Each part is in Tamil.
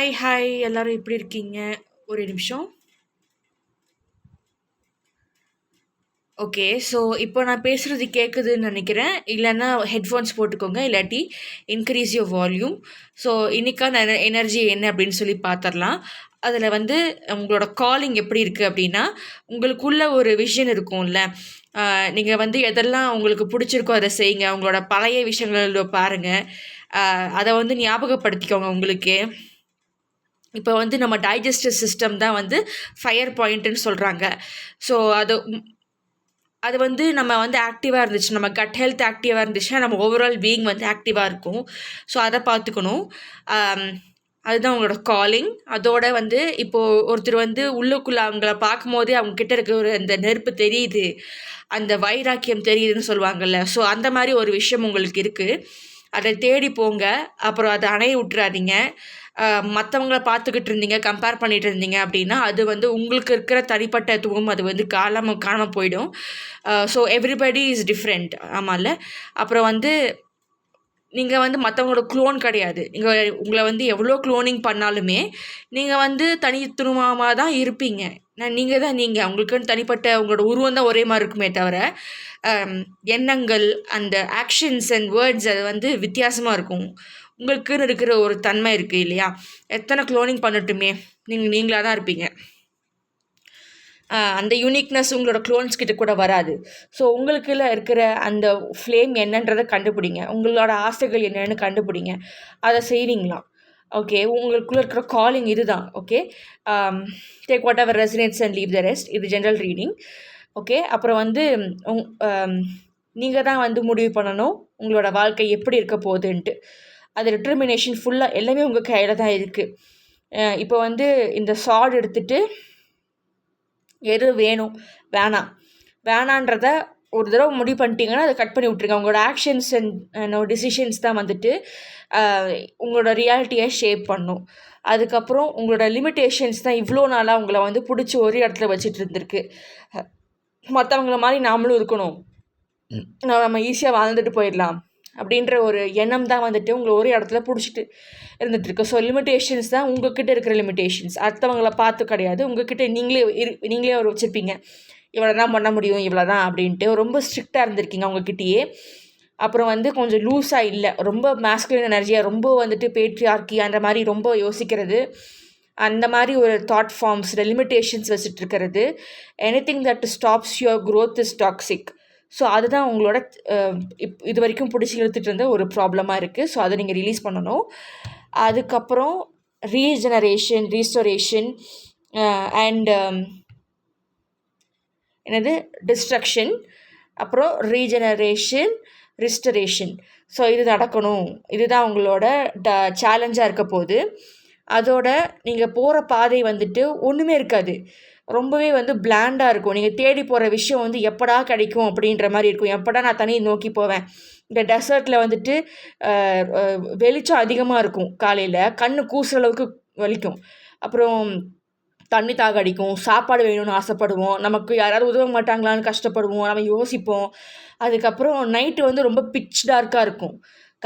ஹாய் ஹாய் எல்லாரும் எப்படி இருக்கீங்க? ஒரு நிமிஷம். ஓகே. ஸோ இப்போ நான் பேசுறது கேட்குதுன்னு நினைக்கிறேன். இல்லைன்னா ஹெட்ஃபோன்ஸ் போட்டுக்கோங்க. இல்லாட்டி இன்க்ரீஸ் யுவர் வால்யூம். ஸோ இன்னைக்கான எனர்ஜி என்ன அப்படின்னு சொல்லி பார்த்துரலாம். அதில் வந்து உங்களோட காலிங் எப்படி இருக்குது அப்படின்னா, உங்களுக்குள்ள ஒரு விஷன் இருக்கும்ல. நீங்கள் வந்து எதெல்லாம் உங்களுக்கு பிடிச்சிருக்கோ அதை செய்யுங்க. உங்களோட பழைய விஷயங்கள் பாருங்கள். அதை வந்து ஞாபகப்படுத்திக்கோங்க உங்களுக்கே. இப்போ வந்து நம்ம டைஜஸ்டிவ் சிஸ்டம் தான் வந்து ஃபயர் பாயிண்ட்டுன்னு சொல்கிறாங்க. ஸோ அது வந்து நம்ம வந்து ஆக்டிவாக இருந்துச்சு, நம்ம கட் ஹெல்த் ஆக்டிவாக இருந்துச்சுன்னா நம்ம ஓவரால் பீயிங் வந்து ஆக்டிவாக இருக்கும். ஸோ அதை பார்த்துக்கணும். அதுதான் உங்களோட காலிங். அதோட வந்து இப்போது ஒருத்தர் வந்து உள்ளுக்குள்ளே அவங்கள பார்க்கும்போதே அவங்கக்கிட்ட இருக்க ஒரு அந்த நெருப்பு தெரியுது, அந்த வைராக்கியம் தெரியுதுன்னு சொல்லுவாங்கள்ல. ஸோ அந்த மாதிரி ஒரு விஷயம் உங்களுக்கு இருக்குது. அதை தேடி போங்க. அப்புறம் அதை அணைய விட்டுறாதீங்க. மற்றவங்கள பார்த்துக்கிட்டு இருந்தீங்க, கம்பேர் பண்ணிகிட்டு இருந்தீங்க அப்படின்னா அது வந்து உங்களுக்கு இருக்கிற தனிப்பட்டத்துவம் அது வந்து காணாமல் போயிடும். So everybody is different. ஆமாம்ல. அப்புறம் வந்து நீங்கள் வந்து மற்றவங்களோட க்ளோன் கிடையாது. உங்களை வந்து எவ்வளோ க்ளோனிங் பண்ணாலுமே நீங்கள் வந்து தனித்துவமாக தான் இருப்பீங்க. நீங்கள் தான் நீங்கள். உங்களுக்குன்னு தனிப்பட்ட உங்களோட உருவம் தான் ஒரே மாதிரி இருக்குமே தவிர எண்ணங்கள், அந்த ஆக்ஷன்ஸ் அண்ட் வேர்ட்ஸ் அது வந்து வித்தியாசமாக இருக்கும். உங்களுக்குன்னு இருக்கிற ஒரு தன்மை இருக்குது இல்லையா? எத்தனை க்ளோனிங் பண்ணட்டுமே நீங்களாக தான் இருப்பீங்க. அந்த யூனிக்னஸ் உங்களோட க்ளோன்ஸ் கிட்ட கூட வராது. ஸோ உங்களுக்குள்ள இருக்கிற அந்த ஃப்ளேம் என்னன்றதை கண்டுபிடிங்க. உங்களோட ஆசைகள் என்னென்னு கண்டுபிடிங்க. அதை செய்வீங்களாம். ஓகே. உங்களுக்குள்ளே இருக்கிற காலிங் இதுதான். Okay. Take whatever resonates and leave the rest. இது ஜென்ரல் ரீடிங். ஓகே. அப்புறம் வந்து நீங்கள் தான் வந்து முடிவு பண்ணணும் உங்களோட வாழ்க்கை எப்படி இருக்க போகுதுன்ட்டு. அது டிட்டர்மினேஷன் ஃபுல்லாக எல்லாமே உங்கள் கையில் தான் இருக்குது. இப்போ வந்து இந்த சார்ட் எடுத்துகிட்டு எது வேணும் வேணான்றத ஒரு தடவை முடிவு பண்ணிட்டீங்கன்னா அதை கட் பண்ணி விட்ருங்க. உங்களோட ஆக்ஷன்ஸ் அண்ட் டிசிஷன்ஸ் தான் வந்துட்டு உங்களோட ரியாலிட்டியை ஷேப் பண்ணும். அதுக்கப்புறம் உங்களோட லிமிட்டேஷன்ஸ் தான் இவ்வளோ நாளாக உங்களை வந்து பிடிச்சி ஒரு இடத்துல வச்சுட்டு இருந்திருக்கு. மற்றவங்கள மாதிரி நாமளும் இருக்கணும், நம்ம ஈஸியாக வாழ்ந்துட்டு போயிடலாம் அப்படின்ற ஒரு எண்ணம் தான் வந்துட்டு உங்களை ஒரு இடத்துல பிடிச்சிட்டு இருந்துகிட்ருக்கு. ஸோ லிமிட்டேஷன்ஸ் தான் உங்கள்கிட்ட இருக்கிற லிமிட்டேஷன்ஸ். அடுத்தவங்களை பார்த்து கிடையாது. உங்கள்கிட்ட நீங்களே ஒரு வச்சுருப்பீங்க, இவ்வளோ தான் பண்ண முடியும், இவ்வளோ தான் அப்படின்ட்டு ரொம்ப ஸ்ட்ரிக்டாக இருந்திருக்கீங்க அவங்கக்கிட்டேயே. அப்புறம் வந்து கொஞ்சம் லூஸாக இல்லை, ரொம்ப மேஸ்குலின் எனர்ஜியாக, ரொம்ப வந்துட்டு பேட்ரியார்க்கி அந்த மாதிரி ரொம்ப யோசிக்கிறது, அந்த மாதிரி ஒரு தாட் ஃபார்ம்ஸில் லிமிட்டேஷன்ஸ் வச்சுட்டு இருக்கிறது. Anything that stops your growth is toxic. So அதுதான் உங்களோட இது வரைக்கும் பிடிச்சி இழுத்துட்டு இருந்த ஒரு ப்ராப்ளமாக இருக்குது. ஸோ அதை நீங்கள் ரிலீஸ் பண்ணணும். அதுக்கப்புறம் ரீஜெனரேஷன், ரீஸ்டோரேஷன் அண்ட் என்னது டிஸ்ட்ரக்ஷன், அப்புறம் ரீஜெனரேஷன், ரிஸ்டரேஷன். ஸோ இது நடக்கணும். இதுதான் உங்களோட சேலஞ்சாக இருக்க போகுது. அதோட நீங்கள் போகிற பாதை வந்துட்டு ஒன்றுமே இருக்காது, ரொம்பவே வந்து பிளாண்டாக இருக்கும். நீங்கள் தேடி போகிற விஷயம் வந்து எப்படா கிடைக்கும் அப்படின்ற மாதிரி இருக்கும். எப்படா நான் தனியை நோக்கி போவேன். இந்த டெசர்ட்டில் வந்துட்டு வெளிச்சம் அதிகமாக இருக்கும், காலையில் கண்ணு கூசுகிற அளவுக்கு வலிக்கும். அப்புறம் தண்ணி தாக அடிக்கும், சாப்பாடு வேணும்னு ஆசைப்படுவோம், நமக்கு யாராவது உதவ மாட்டாங்களான்னு கஷ்டப்படுவோம், நம்ம யோசிப்போம். அதுக்கப்புறம் நைட்டு வந்து ரொம்ப பிட்ச் டார்க்காக இருக்கும்.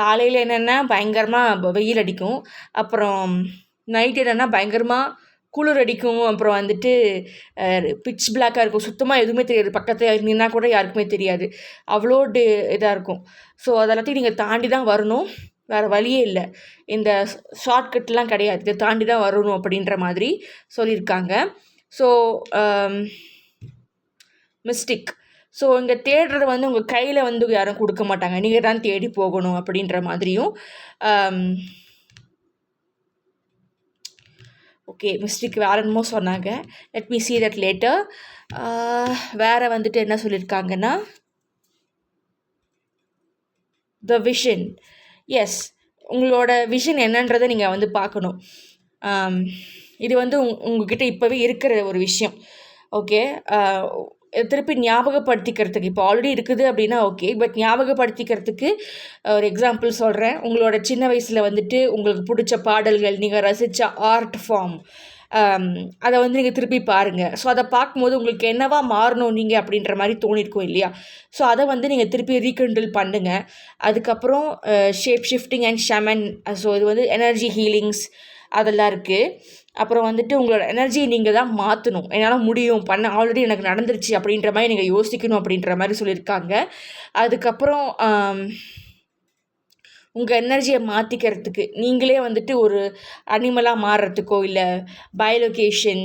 காலையில் என்னென்னா பயங்கரமாக வெயில் அடிக்கும், அப்புறம் நைட் என்னென்னா பயங்கரமாக குளிர் அடிக்கும். அப்புறம் வந்துட்டு பிட்ச் பிளாக்காக இருக்கும், சுத்தமாக எதுவுமே தெரியாது, பக்கத்தில் நின்னா கூட யாருக்குமே தெரியாது, அவ்வளோ இதாக இருக்கும். ஸோ அதெல்லாத்தையும் நீங்கள் தாண்டி தான் வரணும், வேறு வழியே இல்லை. இந்த ஷார்ட்கட்லாம் கிடையாது, இதை தாண்டி தான் வரணும் அப்படின்ற மாதிரி சொல்லியிருக்காங்க. So mystic. ஸோ இங்கே தேடுறது வந்து உங்கள் கையில் வந்து யாரும் கொடுக்க மாட்டாங்க, நீங்கள் தான் தேடி போகணும் அப்படின்ற மாதிரியும். ஓகே, மிஸ்டிக் வேறு என்னமோ சொன்னாங்க, let me see that later. வேறு வந்துட்டு என்ன சொல்லியிருக்காங்கன்னா, த விஷன். எஸ், உங்களோட விஷன் என்னன்றதை நீங்கள் வந்து பார்க்கணும். இது வந்து உங்ககிட்ட இப்போவே இருக்கிற ஒரு விஷயம். ஓகே. திருப்பி ஞாபகப்படுத்திக்கிறதுக்கு இப்போ ஆல்ரெடி இருக்குது அப்படின்னா ஓகே, பட் ஞாபகப்படுத்திக்கிறதுக்கு ஒரு எக்ஸாம்பிள் சொல்கிறேன். உங்களோட சின்ன வயசில் வந்துட்டு உங்களுக்கு பிடிச்ச பாடல்கள், நீங்கள் ரசித்த ஆர்ட் ஃபார்ம், அதை வந்து நீங்கள் திருப்பி பாருங்கள். ஸோ அதை பார்க்கும்போது உங்களுக்கு என்னவா மாறணும் நீங்கள் அப்படின்ற மாதிரி தோணிருக்கும் இல்லையா? ஸோ அதை வந்து நீங்கள் திருப்பி ரீகண்டில் பண்ணுங்கள். அதுக்கப்புறம் ஷேப் ஷிஃப்டிங் அண்ட் ஷமன். ஸோ இது வந்து எனர்ஜி ஹீலிங்ஸ், அதெல்லாம் இருக்குது. அப்புறம் வந்துட்டு உங்களோட எனர்ஜியை நீங்கள் தான் மாற்றணும். என்னால் முடியும், ஆல்ரெடி எனக்கு நடந்துருச்சு அப்படின்ற மாதிரி நீங்கள் யோசிக்கணும் அப்படின்ற மாதிரி சொல்லியிருக்காங்க. அதுக்கப்புறம் உங்கள் எனர்ஜியை மாற்றிக்கிறதுக்கு நீங்களே வந்துட்டு ஒரு அனிமலாக மாறுறதுக்கோ, இல்லை பயோலொகேஷன்,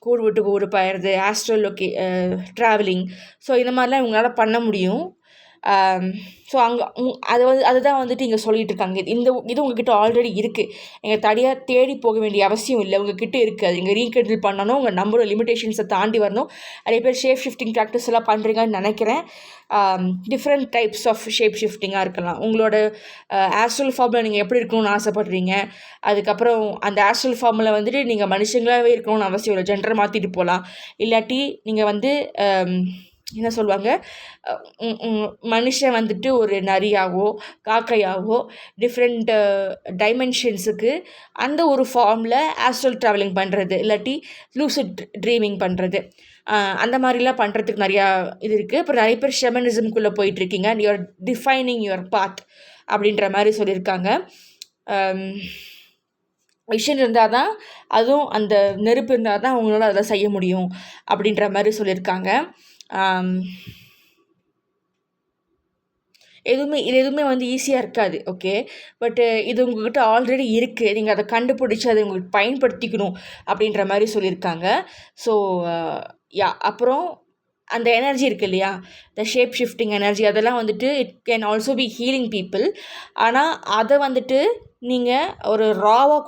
கூடு விட்டு கூடு பாயிறது, ட்ராவலிங், ஸோ இந்த மாதிரிலாம் உங்களால் பண்ண முடியும். ஸோ அதுதான் வந்துட்டு இங்கே சொல்லிகிட்டு இருக்காங்க. இது உங்ககிட்ட ஆல்ரெடி இருக்குது. நீங்கள் தனியாக தேடி போக வேண்டிய அவசியம் இல்லை, உங்ககிட்ட இருக்குது. அது நீங்கள் ரீகண்டில் பண்ணணும், உங்கள் நம்பரோட லிமிடேஷன்ஸை தாண்டி வரணும். நிறைய பேர் ஷேப் ஷிஃப்டிங் ப்ராக்டிஸ் எல்லாம் பண்ணுறீங்கன்னு நினைக்கிறேன். டிஃப்ரெண்ட் டைப்ஸ் ஆஃப் ஷேப் ஷிஃப்டிங்காக இருக்கலாம். உங்களோட ஆஸ்ட்ரல் ஃபார்மில் நீங்கள் எப்படி இருக்கணும்னு ஆசைப்படுறீங்க, அதுக்கப்புறம் அந்த ஆஸ்ட்ரல் ஃபார்மில் வந்துட்டு நீங்கள் மனுஷங்களாகவே இருக்கணும்னு அவசியம் இல்லை, ஜெண்டரை மாற்றிட்டு போகலாம். இல்லாட்டி நீங்கள் வந்து என்ன சொல்லுவாங்க, மனுஷன் வந்துட்டு ஒரு நரியாவோ காக்கையாவோ டிஃப்ரெண்ட் டைமென்ஷன்ஸுக்கு அந்த ஒரு ஃபார்மில் ஆஸ்ட்ரல் ட்ராவலிங் பண்ணுறது, இல்லாட்டி லூசிட் ட்ரீமிங் பண்ணுறது, அந்த மாதிரிலாம் பண்ணுறதுக்கு நிறையா இது இருக்குது. அப்புறம் நிறைய பேர் ஷெமனிசம்குள்ளே போயிட்டுருக்கீங்க, and you're defining your path அப்படின்ற மாதிரி சொல்லியிருக்காங்க. விஷன் இருந்தால் தான், அதுவும் அந்த நெருப்பு இருந்தால் தான் அவங்களால அதை செய்ய முடியும் அப்படின்ற மாதிரி சொல்லியிருக்காங்க. எதுவுமே வந்து ஈஸியாக இருக்காது. ஓகே, பட்டு இது உங்கள்கிட்ட ஆல்ரெடி இருக்குது, நீங்கள் அதை கண்டுபிடிச்சி அதை உங்களுக்கு பயன்படுத்திக்கணும் அப்படின்ற மாதிரி சொல்லியிருக்காங்க. ஸோ அப்புறம் அந்த எனர்ஜி இருக்குது இல்லையா, த ஷேப் ஷிஃப்டிங் எனர்ஜி, அதெல்லாம் வந்துட்டு it can also be healing people. ஆனால் அதை வந்துட்டு நீங்கள் ஒரு ராவாக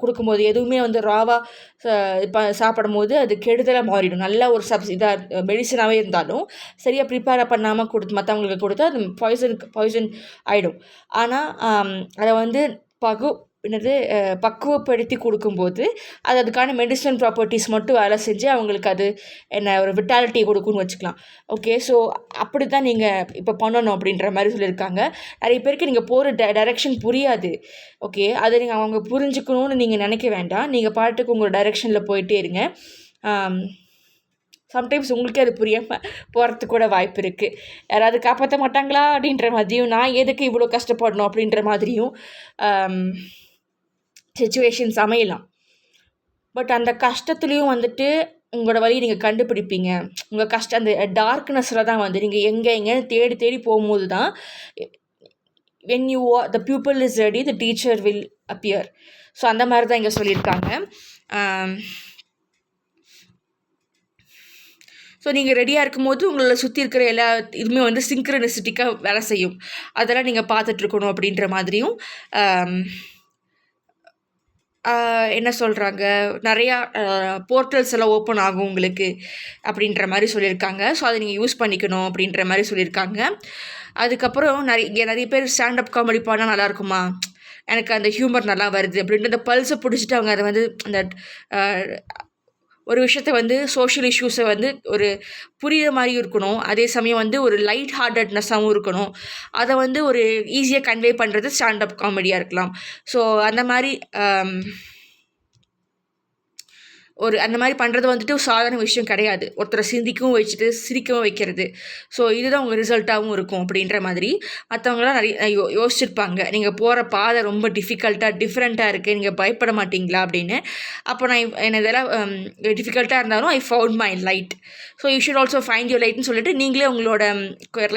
கொடுக்கும்போது, எதுவுமே வந்து ராவாக இப்போ சாப்பிடும்போது அது கெடுதலாக மாறிடும். நல்ல ஒரு இதாக மெடிசனாகவே இருந்தாலும் சரியாக ப்ரிப்பேர் பண்ணாமல் மற்றவங்களுக்கு கொடுத்தா அது பாய்சன் ஆகிடும். ஆனால் அதை வந்து பக்குவப்படுத்தி கொடுக்கும்போது அது அதுக்கான மெடிசன் ப்ராப்பர்ட்டிஸ் மட்டும் வேலை செஞ்சு அவங்களுக்கு அது ஒரு விட்டாலிட்டி கொடுக்குன்னு வச்சுக்கலாம். ஓகே, ஸோ அப்படி தான் நீங்கள் இப்போ பண்ணணும் அப்படின்ற மாதிரி சொல்லியிருக்காங்க. நிறைய பேருக்கு நீங்கள் போகிற டைரெக்ஷன் புரியாது. ஓகே, அதை நீங்கள் அவங்க புரிஞ்சுக்கணும்னு நீங்கள் நினைக்க வேண்டாம். நீங்கள் பாட்டுக்கு உங்கள் டைரெக்ஷனில் போயிட்டே இருங்க. சம்டைம்ஸ் உங்களுக்கே அது புரியாமல் போகிறதுக்கு கூட வாய்ப்பு இருக்குது. யாராவது காப்பாற்ற மாட்டாங்களா அப்படின்ற மாதிரியும், நான் எதுக்கு இவ்வளோ கஷ்டப்படணும் அப்படின்ற மாதிரியும் சிச்சுவேஷன்ஸ் அமையலாம். பட் அந்த கஷ்டத்துலேயும் வந்துட்டு உங்களோட வழியை நீங்கள் கண்டுபிடிப்பீங்க. உங்கள் கஷ்டம் அந்த டார்க்னஸில் தான் வந்து நீங்கள் எங்கேன்னு தேடி போகும்போது தான் when you the pupil is ready the teacher will appear. So அந்த மாதிரி தான் இங்கே சொல்லியிருக்காங்க. ஸோ நீங்கள் ரெடியாக இருக்கும்போது உங்களை சுற்றி இருக்கிற எல்லா இதுவுமே வந்து சிங்க்ரனிசிட்டிக்காக வேலை செய்யும். அதெல்லாம் நீங்கள் பார்த்துட்ருக்கணும் அப்படின்ற மாதிரியும் என்ன சொல்கிறாங்க, நிறையா போர்ட்டல்ஸ் எல்லாம் ஓப்பன் ஆகும் உங்களுக்கு அப்படின்ற மாதிரி சொல்லியிருக்காங்க. ஸோ அதை நீங்கள் யூஸ் பண்ணிக்கணும் அப்படின்ற மாதிரி சொல்லியிருக்காங்க. அதுக்கப்புறம் நிறைய பேர் ஸ்டாண்டப் காமெடி பாடினா நல்லாயிருக்குமா, எனக்கு அந்த ஹியூமர் நல்லா வருது அப்படின்ட்டு அந்த பல்ஸை பிடிச்சிட்டு அவங்க அதை வந்து அந்த ஒரு விஷயத்த வந்து சோஷியல் இஷ்யூஸை வந்து ஒரு புரிகிற மாதிரியும் இருக்கணும், அதே சமயம் வந்து ஒரு லைட் ஹார்ட்டட்னஸாகவும் இருக்கணும். அதை வந்து ஒரு ஈஸியாக கன்வே பண்ணுறது ஸ்டாண்டப் காமெடியாக இருக்கலாம். ஸோ அந்த மாதிரி அந்த மாதிரி பண்ணுறது வந்துட்டு சாதாரண விஷயம் கிடையாது. ஒருத்தரை சிந்திக்கவும் வச்சுட்டு சிரிக்கவும் வைக்கிறது. ஸோ இதுதான் உங்கள் ரிசல்ட்டாகவும் இருக்கும் அப்படின்ற மாதிரி மற்றவங்களாம் நிறைய யோசிச்சிருப்பாங்க. நீங்கள் போகிற பாதை ரொம்ப டிஃப்ரெண்ட்டாக இருக்குது, நீங்கள் பயப்பட மாட்டிங்களா அப்படின்னு. அப்போ நான் இதெல்லாம் டிஃபிகல்ட்டாக இருந்தாலும் I found my light. So you should also find your லைட்னு சொல்லிட்டு நீங்களே உங்களோட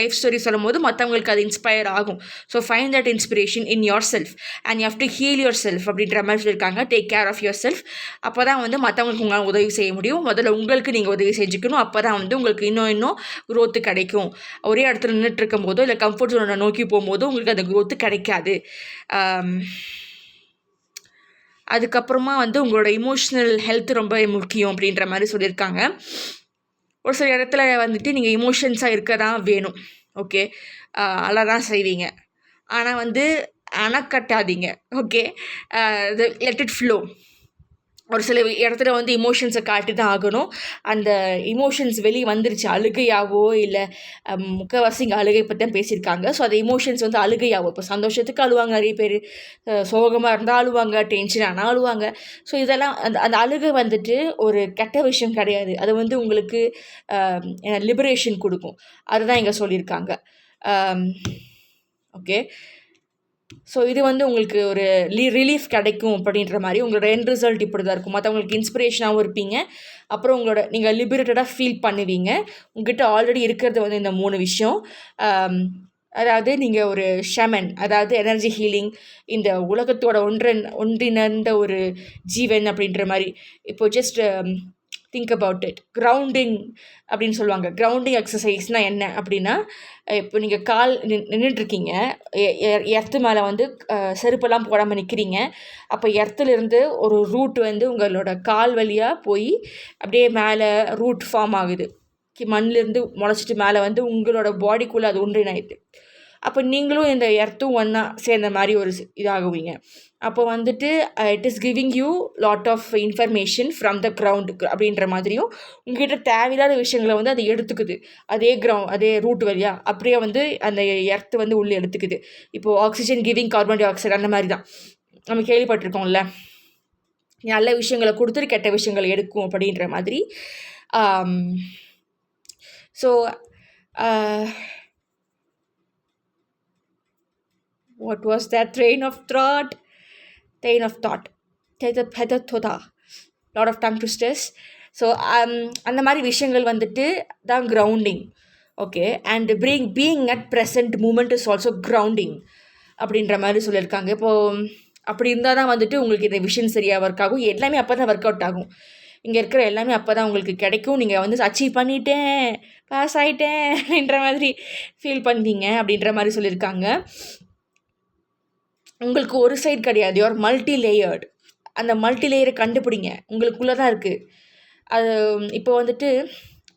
லைஃப் ஸ்டோரி சொல்லும் போது மற்றவங்களுக்கு அது இன்ஸ்பயர் ஆகும். So find that inspiration in yourself and you have to heal yourself அப்படின்ற மாதிரி சொல்லியிருக்காங்க. Take care of yourself. அப்போ தான் வந்து மற்றவங்களுக்கு உங்களால் உதவி செய்ய முடியும். முதல்ல உங்களுக்கு நீங்கள் உதவி செஞ்சுக்கணும். அப்போ தான் வந்து உங்களுக்கு இன்னும் க்ரோத்து கிடைக்கும். ஒரே இடத்துல நின்றுட்டு இருக்கும் போதோ இல்லை கம்ஃபர்ட் ஜோனை நோக்கி போகும்போதோ உங்களுக்கு அந்த க்ரோத்து கிடைக்காது. அதுக்கப்புறமா வந்து உங்களோட இமோஷ்னல் ஹெல்த் ரொம்ப முக்கியம் அப்படின்ற மாதிரி சொல்லியிருக்காங்க. ஒரு சில இடத்துல வந்துட்டு நீங்கள் இமோஷன்ஸாக இருக்க தான் வேணும். ஓகே, அழதான் செய்வீங்க, ஆனால் வந்து அணக்கட்டாதீங்க. Okay, let it flow. ஒரு சில இடத்துல வந்து இமோஷன்ஸை காட்டி தான் ஆகணும். அந்த இமோஷன்ஸ் வெளியே வந்துருச்சு, அழுகையாவோ இல்லை முக்கால்வாசி இங்கே அழுகை பற்றி தான் பேசியிருக்காங்க. ஸோ அந்த இமோஷன்ஸ் வந்து அழுகையாவோ, இப்போ சந்தோஷத்துக்கு அழுவாங்க நிறைய பேர், சோகமாக இருந்தால் அழுவாங்க, டென்ஷன் ஆனால் அழுவாங்க. ஸோ இதெல்லாம் அந்த அழுகை வந்துட்டு ஒரு கெட்ட விஷயம் கிடையாது. அது வந்து உங்களுக்கு லிபரேஷன் கொடுக்கும். அதுதான் இங்கே சொல்லியிருக்காங்க. ஓகே, ஸோ இது வந்து உங்களுக்கு ஒரு ரிலீஃப் கிடைக்கும் அப்படின்ற மாதிரி உங்களோட எண்ட் ரிசல்ட் இப்படி தான் இருக்கும். மற்றவங்களுக்கு இன்ஸ்பிரேஷனாகவும் இருப்பீங்க. அப்புறம் உங்களோட நீங்கள் லிபரேட்டடாக ஃபீல் பண்ணுவீங்க. உங்ககிட்ட ஆல்ரெடி இருக்கிறது வந்து இந்த 3 விஷயம். அதாவது நீங்கள் ஒரு ஷமன், அதாவது எனர்ஜி ஹீலிங், இந்த உலகத்தோட ஒன்றிணைந்த ஒரு ஜீவன் அப்படின்ற மாதிரி. இப்போது just think about it. Grounding அப்படின்னு சொல்லுவாங்க. கிரவுண்டிங் எக்ஸசைஸ்னால் என்ன அப்படின்னா, இப்போ நீங்கள் கால் நின்றுட்டுருக்கீங்க, எர்த்து மேலே வந்து செருப்பெல்லாம் போடாமல் நிற்கிறீங்க. அப்போ எர்த்துலேருந்து ஒரு ரூட் வந்து உங்களோட கால் வழியாக போய் அப்படியே மேலே ரூட் ஃபார்ம் ஆகுது. மண்ணிலேருந்து முளைச்சிட்டு மேலே வந்து உங்களோட பாடிக்குள்ளே அது ஒன்றிணையுது. அப்போ நீங்களும் இந்த எர்த்தும் ஒன்றா சேர்ந்த மாதிரி ஒரு இதாகுவீங்க. அப்போ வந்துட்டு it is giving you lot of information from the ground அப்படின்ற மாதிரியும் உங்ககிட்ட தேவையில்லாத விஷயங்களை வந்து அதை எடுத்துக்குது. அதே ரூட் வழியாக அப்படியே வந்து அந்த எர்த்து வந்து உள்ளே எடுத்துக்குது. இப்போது oxygen giving carbon di oxide அந்த மாதிரி தான் நம்ம கேள்விப்பட்டிருக்கோம்ல. நல்ல விஷயங்களை கொடுத்துட்டு கெட்ட விஷயங்களை எடுக்கும் அப்படின்ற மாதிரி. So what was that train of thought? Lot of tongue twisters. So அந்த மாதிரி விஷயங்கள் வந்துட்டு தான் grounding. Okay, and being at present moment is also grounding அப்படின்ற மாதிரி சொல்லியிருக்காங்க. இப்போது அப்படி இருந்தால் தான் வந்துட்டு உங்களுக்கு இந்த விஷயம் சரியாக ஒர்க் ஆகும். எல்லாமே அப்போ தான் ஒர்க் அவுட் ஆகும். இங்கே இருக்கிற எல்லாமே அப்போ தான் உங்களுக்கு கிடைக்கும். நீங்கள் வந்து அச்சீவ் பண்ணிட்டேன், பாஸ் ஆகிட்டேன் அப்படின்ற மாதிரி ஃபீல் பண்ணுவீங்க அப்படின்ற மாதிரி சொல்லியிருக்காங்க. உங்களுக்கு ஒரு சைடு கிடையாது, யூஆர் மல்டி லேயர்டு. அந்த மல்டி லேயரை கண்டுபிடிங்க, உங்களுக்குள்ளே தான் இருக்குது அது. இப்போ வந்துட்டு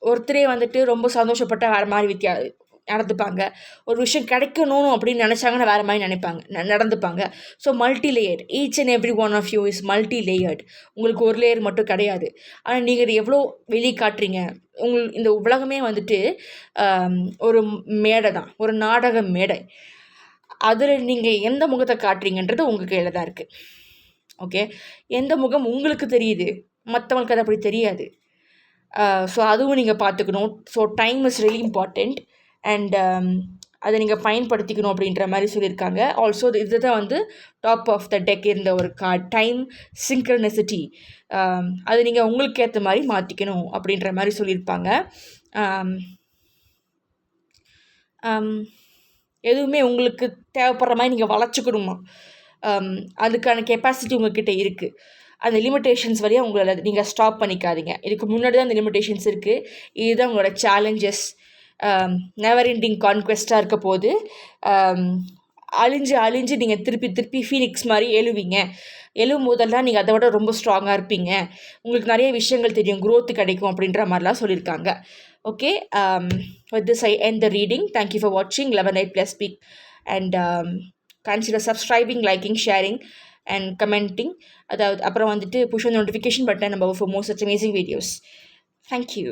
ஒருத்தரே வந்துட்டு ரொம்ப சந்தோஷப்பட்டால் வேறு மாதிரி நடந்துப்பாங்க. ஒரு விஷயம் கிடைக்கணும் அப்படின்னு நினச்சாங்கன்னா வேறு மாதிரி நடந்துப்பாங்க. So multi layered, each and every one of you is multi layered. உங்களுக்கு ஒரு லேயர் மட்டும் கிடையாது. ஆனால் நீங்கள் இது எவ்வளோ வெளியே காட்டுறீங்க. இந்த உலகமே வந்துட்டு ஒரு மேடை தான், ஒரு நாடக மேடை. அதில் நீங்கள் எந்த முகத்தை காட்டுறீங்கன்றது உங்கள் கையில் தான் இருக்குது. ஓகே, எந்த முகம் உங்களுக்கு தெரியுது, மற்றவங்களுக்கு அது அப்படி தெரியாது. ஸோ அதுவும் நீங்கள் பார்த்துக்கணும். So time is really important. And அதை நீங்கள் பயன்படுத்திக்கணும் அப்படின்ற மாதிரி சொல்லியிருக்காங்க. ஆல்சோ இது தான் வந்து டாப் ஆஃப் த டெக் இருந்த ஒரு கார்டு, டைம் சிங்க்ரனிசிட்டி. அது நீங்கள் உங்களுக்கு ஏற்ற மாதிரி மாற்றிக்கணும் அப்படின்ற மாதிரி சொல்லியிருப்பாங்க. எதுவுமே உங்களுக்கு தேவைப்படுற மாதிரி நீங்கள் வளச்சிக்கணுமா, அதுக்கான கெப்பாசிட்டி உங்கள்கிட்ட இருக்குது. அந்த லிமிட்டேஷன்ஸ் வழியாக உங்களை நீங்கள் ஸ்டாப் பண்ணிக்காதீங்க. இதுக்கு முன்னாடி தான் அந்த லிமிட்டேஷன்ஸ் இருக்குது. இதுதான் உங்களோட சேலஞ்சஸ். நெவர் எண்டிங் கான்குவெஸ்ட்டாக இருக்க போது அழிஞ்சு நீங்கள் திருப்பி ஃபீனிக்ஸ் மாதிரி எழுவும் போதெல்லாம் நீங்கள் அதை விட ரொம்ப ஸ்ட்ராங்காக இருப்பீங்க. உங்களுக்கு நிறைய விஷயங்கள் தெரியும், growth கிடைக்கும் அப்படின்ற மாதிரிலாம் சொல்லியிருக்காங்க. Okay, with this I end the reading. Thank you for watching 11/8+ Speak, and consider subscribing, liking, sharing and commenting. அப்புறம் வந்துட்டு push on the notification button for more such amazing videos. Thank you.